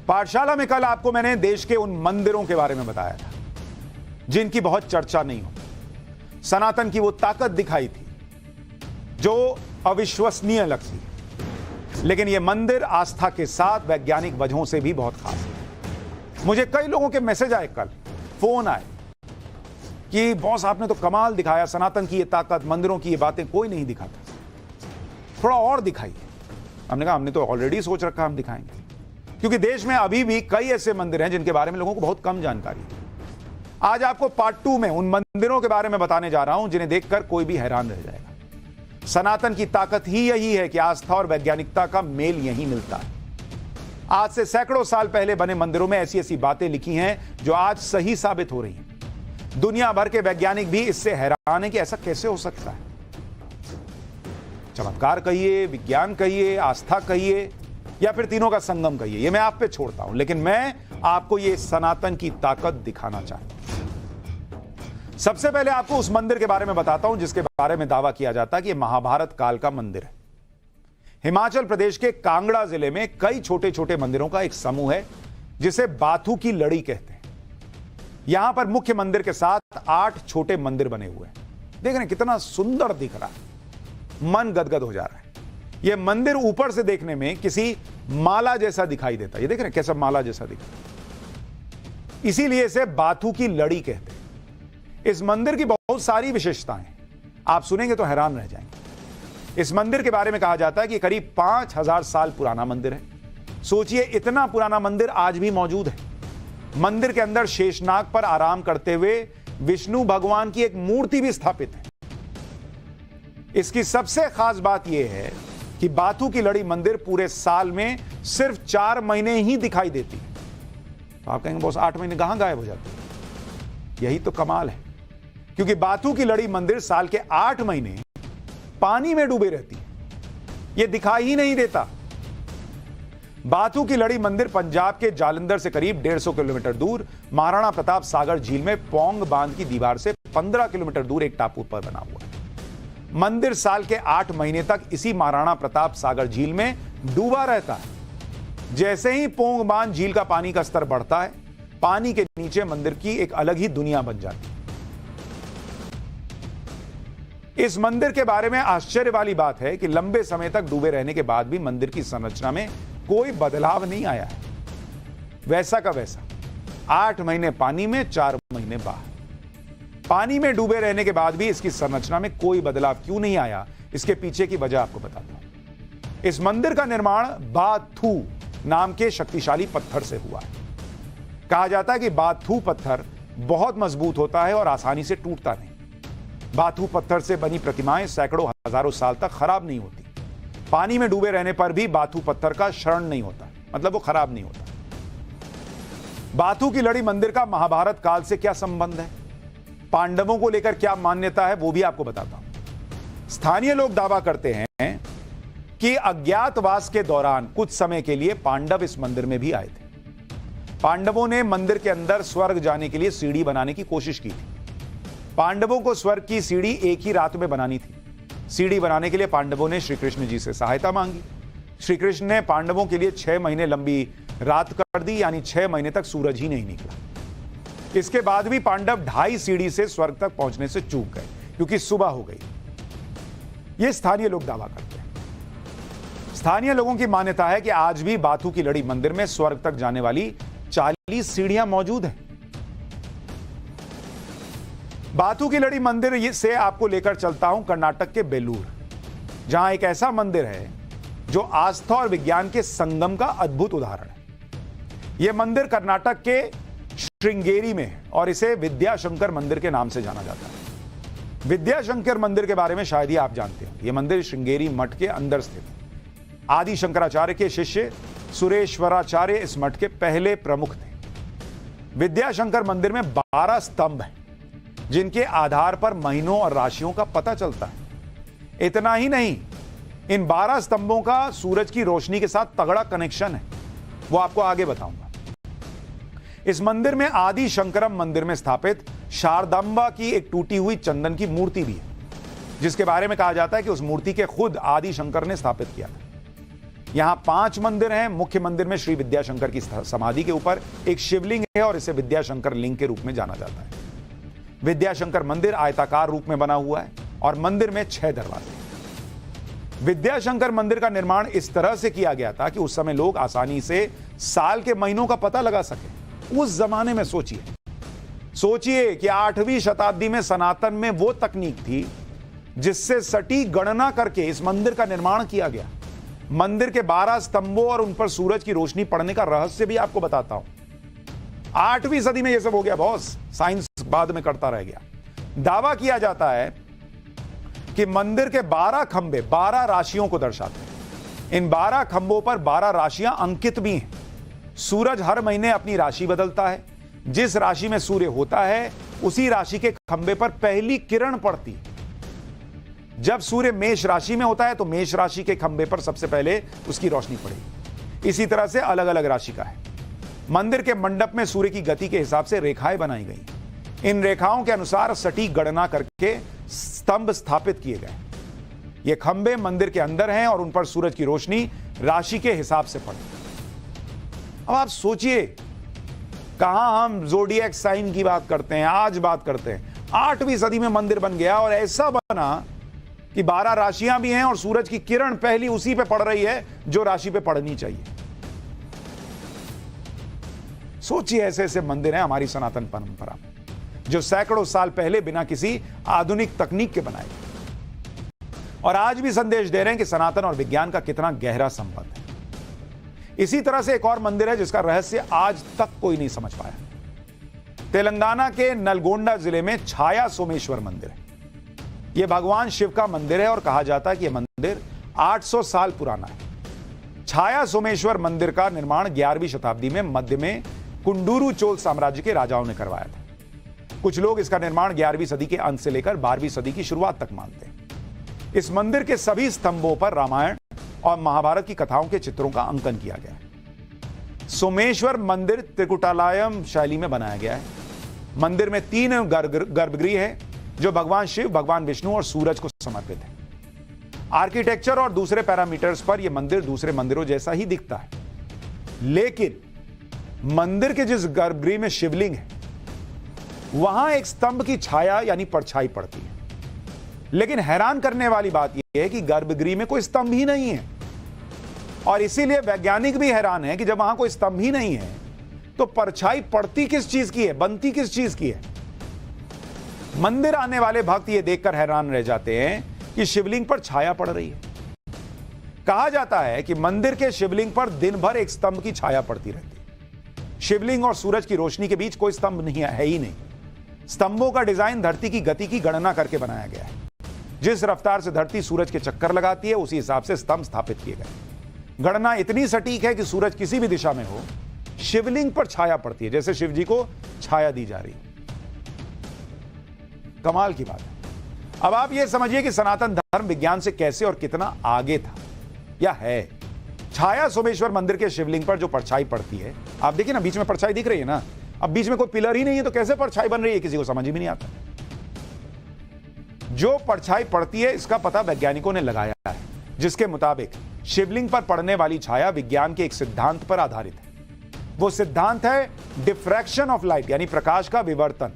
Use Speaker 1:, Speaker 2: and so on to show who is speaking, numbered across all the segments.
Speaker 1: पाठशाला में कल आपको मैंने देश के उन मंदिरों के बारे में बताया था जिनकी बहुत चर्चा नहीं होती। सनातन की वो ताकत दिखाई थी जो अविश्वसनीय लगती है, लेकिन ये मंदिर आस्था के साथ वैज्ञानिक वजहों से भी बहुत खास है। मुझे कई लोगों के मैसेज आए, कल फोन आए कि बॉस आपने तो कमाल दिखाया, सनातन की ये ताकत, मंदिरों की ये बातें कोई नहीं दिखाता, थोड़ा और दिखाइए। हमने कहा हमने तो ऑलरेडी सोच रखा हम दिखाएंगे, क्योंकि देश में अभी भी कई ऐसे मंदिर हैं जिनके बारे में लोगों को बहुत कम जानकारी है। आज आपको पार्ट 2 में उन मंदिरों के बारे में बताने जा रहा हूं जिन्हें देखकर कोई भी हैरान रह जाएगा। सनातन की ताकत ही यही है कि आस्था और वैज्ञानिकता का मेल यहीं मिलता है। आज से सैकड़ों साल पहले बने मंदिरों में ऐसी ऐसी बातें लिखी हैं जो आज सही साबित हो रही हैं। दुनिया भर के वैज्ञानिक भी इससे हैरान है कि ऐसा कैसे हो सकता है। चमत्कार कहिए, विज्ञान कहिए, आस्था कहिए, या फिर तीनों का संगम कहिए, ये मैं आप पे छोड़ता हूं, लेकिन मैं आपको ये सनातन की ताकत दिखाना चाहता हूं। सबसे पहले आपको उस मंदिर के बारे में बताता हूं जिसके बारे में दावा किया जाता है कि यह महाभारत काल का मंदिर है। हिमाचल प्रदेश के कांगड़ा जिले में कई छोटे छोटे मंदिरों का एक समूह है जिसे बाथू की लड़ी कहते हैं। यहां पर मुख्य मंदिर के साथ 8 छोटे मंदिर बने हुए हैं। देख रहे हैं कितना सुंदर दिख रहा है, मन गदगद हो जा रहा है। यह मंदिर ऊपर से देखने में किसी माला जैसा दिखाई देता है। ये देख रहे हैं कैसा माला जैसा दिख रहा है, इसीलिए इसे बाथू की लड़ी कहते हैं। इस मंदिर की बहुत सारी विशेषताएं हैं, आप सुनेंगे तो हैरान रह जाएंगे। इस मंदिर के बारे में कहा जाता है कि करीब 5000 साल पुराना मंदिर है। सोचिए इतना पुराना मंदिर आज भी मौजूद है। मंदिर के अंदर शेषनाग पर आराम करते हुए विष्णु भगवान की एक मूर्ति भी स्थापित है। इसकी सबसे खास बात यह है कि बाथू की लड़ी मंदिर पूरे साल में सिर्फ 4 महीने ही दिखाई देती है। तो आप कहेंगे बॉस 8 महीने कहां गायब हो जाते हैं? यही तो कमाल है, क्योंकि बाथू की लड़ी मंदिर साल के 8 महीने पानी में डूबे रहती है, यह दिखाई ही नहीं देता। बाथू की लड़ी मंदिर पंजाब के जालंधर से करीब 150 किलोमीटर दूर महाराणा प्रताप सागर झील में पोंग बांध की दीवार से 15 किलोमीटर दूर एक टापू पर बना हुआ है। मंदिर साल के 8 महीने तक इसी महाराणा प्रताप सागर झील में डूबा रहता है। जैसे ही पोंग बांध झील का पानी का स्तर बढ़ता है, पानी के नीचे मंदिर की एक अलग ही दुनिया बन जाती है। इस मंदिर के बारे में आश्चर्य वाली बात है कि लंबे समय तक डूबे रहने के बाद भी मंदिर की संरचना में कोई बदलाव नहीं आया है। वैसा का वैसा 8 महीने पानी में, 4 महीने बाहर। पानी में डूबे रहने के बाद भी इसकी संरचना में कोई बदलाव क्यों नहीं आया, इसके पीछे की वजह आपको बताता हूं। इस मंदिर का निर्माण बाथू नाम के शक्तिशाली पत्थर से हुआ है। कहा जाता है कि बाथू पत्थर बहुत मजबूत होता है और आसानी से टूटता नहीं। बाथू पत्थर से बनी प्रतिमाएं सैकड़ों हजारों साल तक खराब नहीं होती। पानी में डूबे रहने पर भी बाथू पत्थर का क्षरण नहीं होता, मतलब वो खराब नहीं होता। बाथू की लड़ी मंदिर का महाभारत काल से क्या संबंध है, पांडवों को लेकर क्या मान्यता है, वो भी आपको बताता हूं। स्थानीय लोग दावा करते हैं कि अज्ञातवास के दौरान कुछ समय के लिए पांडव इस मंदिर में भी आए थे। पांडवों ने मंदिर के अंदर स्वर्ग जाने के लिए सीढ़ी बनाने की कोशिश की थी। पांडवों को स्वर्ग की सीढ़ी एक ही रात में बनानी थी। सीढ़ी बनाने के लिए पांडवों ने श्री कृष्ण जी से सहायता मांगी। श्री कृष्ण ने पांडवों के लिए 6 महीने लंबी रात कर दी, यानी 6 महीने तक सूरज ही नहीं निकला। इसके बाद भी पांडव 2.5 सीढ़ी से स्वर्ग तक पहुंचने से चूक गए, क्योंकि सुबह हो गई। यह स्थानीय लोग दावा करते हैं। स्थानीय लोगों की मान्यता है कि आज भी बाथू की लड़ी मंदिर में स्वर्ग तक जाने वाली 40 सीढ़ियां मौजूद हैं। बाथू की लड़ी मंदिर से आपको लेकर चलता हूं कर्नाटक के बेलूर, जहां एक ऐसा मंदिर है जो आस्था और विज्ञान के संगम का अद्भुत उदाहरण है। यह मंदिर कर्नाटक के श्रृंगेरी में है और इसे विद्याशंकर मंदिर के नाम से जाना जाता है। विद्याशंकर मंदिर के बारे में शायद ही आप जानते हो। यह मंदिर श्रृंगेरी मठ के अंदर स्थित है। आदि शंकराचार्य के शिष्य सुरेश्वराचार्य इस मठ के पहले प्रमुख थे। विद्याशंकर मंदिर में 12 स्तंभ हैं, जिनके आधार पर महीनों और राशियों का पता चलता है। इतना ही नहीं, इन 12 स्तंभों का सूरज की रोशनी के साथ तगड़ा कनेक्शन है, वो आपको आगे बताऊंगा। इस मंदिर में आदि शंकरम मंदिर में स्थापित शारदांबा की एक टूटी हुई चंदन की मूर्ति भी है, जिसके बारे में कहा जाता है कि उस मूर्ति के खुद आदि शंकर ने स्थापित किया था। यहां 5 मंदिर हैं। मुख्य मंदिर में श्री विद्याशंकर की समाधि के ऊपर एक शिवलिंग है और इसे विद्याशंकर लिंग के रूप में जाना जाता है। विद्याशंकर मंदिर आयताकार रूप में बना हुआ है और मंदिर में 6 दरवाजे हैं। विद्याशंकर मंदिर का निर्माण इस तरह से किया गया था कि उस समय लोग आसानी से साल के महीनों का पता लगा सके। उस जमाने में सोचिए कि 8वीं शताब्दी में सनातन में वो तकनीक थी जिससे सटीक गणना करके इस मंदिर का निर्माण किया गया। मंदिर के 12 स्तंभों और उन पर सूरज की रोशनी पड़ने का रहस्य भी आपको बताता हूं। 8वीं सदी में यह सब हो गया बॉस, साइंस बाद में करता रह गया। दावा किया जाता है कि मंदिर के 12 खंभे 12 राशियों को दर्शाते हैं। इन 12 खंभों पर 12 राशियां अंकित भी हैं। सूरज हर महीने अपनी राशि बदलता है। जिस राशि में सूर्य होता है उसी राशि के खंभे पर पहली किरण पड़ती है। जब सूर्य मेष राशि में होता है तो मेष राशि के खंभे पर सबसे पहले उसकी रोशनी पड़ेगी। इसी तरह से अलग अलग राशि का है। मंदिर के मंडप में सूर्य की गति के हिसाब से रेखाएं बनाई गई। इन रेखाओं के अनुसार सटीक गणना करके स्तंभ स्थापित किए गए। ये खंभे मंदिर के अंदर हैं और उन पर सूरज की रोशनी राशि के हिसाब से पड़ती है। अब आप सोचिए, कहां हम ज़ोडिएक साइन की बात करते हैं, आज बात करते हैं। 8वीं सदी में मंदिर बन गया और ऐसा बना कि 12 राशियां भी हैं और सूरज की किरण पहली उसी पे पड़ रही है जो राशि पे पड़नी चाहिए। सोचिए, ऐसे ऐसे मंदिर हैं हमारी सनातन परंपरा में जो सैकड़ों साल पहले बिना किसी आधुनिक तकनीक के बनाए गए और आज भी संदेश दे रहे हैं कि सनातन और विज्ञान का कितना गहरा संबंध है। इसी तरह से एक और मंदिर है जिसका रहस्य आज तक कोई नहीं समझ पाया। तेलंगाना के नलगोंडा जिले में छाया सोमेश्वर मंदिर है। यह भगवान शिव का मंदिर है और कहा जाता है कि यह मंदिर 800 साल पुराना है। छाया सोमेश्वर मंदिर का निर्माण 11वीं शताब्दी में मध्य में कुंडूरू चोल साम्राज्य के राजाओं ने करवाया था। कुछ लोग इसका निर्माण 11वीं सदी के अंत से लेकर 12वीं सदी की शुरुआत तक मानते हैं। इस मंदिर के सभी स्तंभों पर रामायण और महाभारत की कथाओं के चित्रों का अंकन किया गया है। सोमेश्वर मंदिर त्रिकुटालयम शैली में बनाया गया है। मंदिर में 3 गर्भगृह है जो भगवान शिव, भगवान विष्णु और सूरज को समर्पित है। आर्किटेक्चर और दूसरे पैरामीटर्स पर यह मंदिर दूसरे मंदिरों जैसा ही दिखता है, लेकिन मंदिर के जिस गर्भगृह में शिवलिंग है वहां एक स्तंभ की छाया यानी परछाई पड़ती है। लेकिन हैरान करने वाली बात यह है कि गर्भगृह में कोई स्तंभ ही नहीं है और इसीलिए वैज्ञानिक भी हैरान है कि जब वहां कोई स्तंभ ही नहीं है तो परछाई पड़ती किस चीज की है, बनती किस चीज की है। मंदिर आने वाले भक्त यह देखकर हैरान रह जाते हैं कि शिवलिंग पर छाया पड़ रही है। कहा जाता है कि मंदिर के शिवलिंग पर दिन भर एक स्तंभ की छाया पड़ती रहती है। शिवलिंग और सूरज की रोशनी के बीच कोई स्तंभ नहीं है ही नहीं। स्तंभों का डिजाइन धरती की गति की गणना करके बनाया गया है। जिस रफ्तार से धरती सूरज के चक्कर लगाती है उसी हिसाब से स्तंभ स्थापित किए गए। गणना इतनी सटीक है कि सूरज किसी भी दिशा में हो, शिवलिंग पर छाया पड़ती है, जैसे शिव जी को छाया दी जा रही है। कमाल की बात है। अब आप यह समझिए कि सनातन धर्म विज्ञान से कैसे और कितना आगे था या है। छाया सोमेश्वर मंदिर के शिवलिंग पर जो परछाई पड़ती है, आप देखिए ना, बीच में परछाई दिख रही है ना। अब बीच में कोई पिलर ही नहीं है तो कैसे परछाई बन रही है, किसी को समझ ही नहीं आता। जो परछाई पड़ती है इसका पता वैज्ञानिकों ने लगाया है, जिसके मुताबिक शिवलिंग पर पड़ने वाली छाया विज्ञान के एक सिद्धांत पर आधारित है। वो सिद्धांत है डिफ्रैक्शन ऑफ लाइट, यानी प्रकाश का विवर्तन।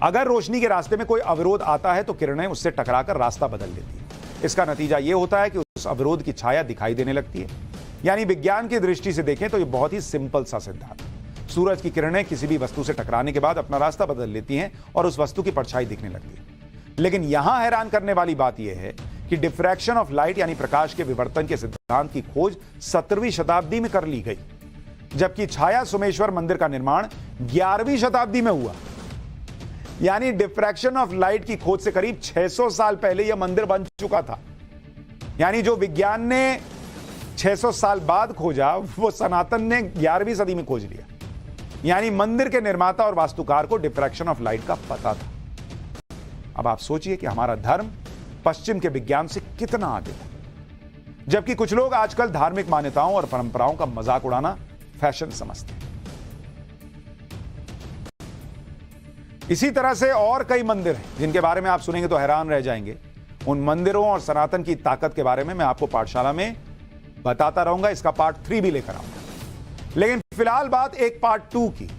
Speaker 1: अगर रोशनी के रास्ते में कोई अवरोध आता है तो किरणें उससे टकराकर रास्ता बदल लेती है। इसका नतीजा यह होता है कि उस अवरोध की छाया दिखाई देने लगती है। यानी विज्ञान की दृष्टि से देखें तो यह बहुत ही सिंपल सा सिद्धांत है। सूरज की किरणें किसी भी वस्तु से टकराने के बाद अपना रास्ता बदल लेती हैं और उस वस्तु की परछाई दिखने लगती है। लेकिन यहां हैरान करने वाली बात यह है कि डिफ्रैक्शन ऑफ लाइट यानी प्रकाश के विवर्तन के सिद्धांत की खोज 17वीं शताब्दी में कर ली गई, जबकि छाया सोमेश्वर मंदिर का निर्माण 11वीं शताब्दी में हुआ। यानी डिफ्रैक्शन ऑफ लाइट की खोज से करीब 600 साल पहले यह मंदिर बन चुका था। यानी जो विज्ञान ने 600 साल बाद खोजा वो सनातन ने 11वीं सदी में खोज लिया। यानी मंदिर के निर्माता और वास्तुकार को डिफ्रैक्शन ऑफ लाइट का पता था। अब आप सोचिए कि हमारा धर्म पश्चिम के विज्ञान से कितना आगे था, जबकि कुछ लोग आजकल धार्मिक मान्यताओं और परंपराओं का मजाक उड़ाना फैशन समझते हैं। इसी तरह से और कई मंदिर हैं जिनके बारे में आप सुनेंगे तो हैरान रह जाएंगे। उन मंदिरों और सनातन की ताकत के बारे में मैं आपको पाठशाला में बताता रहूंगा, इसका पार्ट 3 भी लेकर आऊंगा। लेकिन फिलहाल बात एक पार्ट 2 की।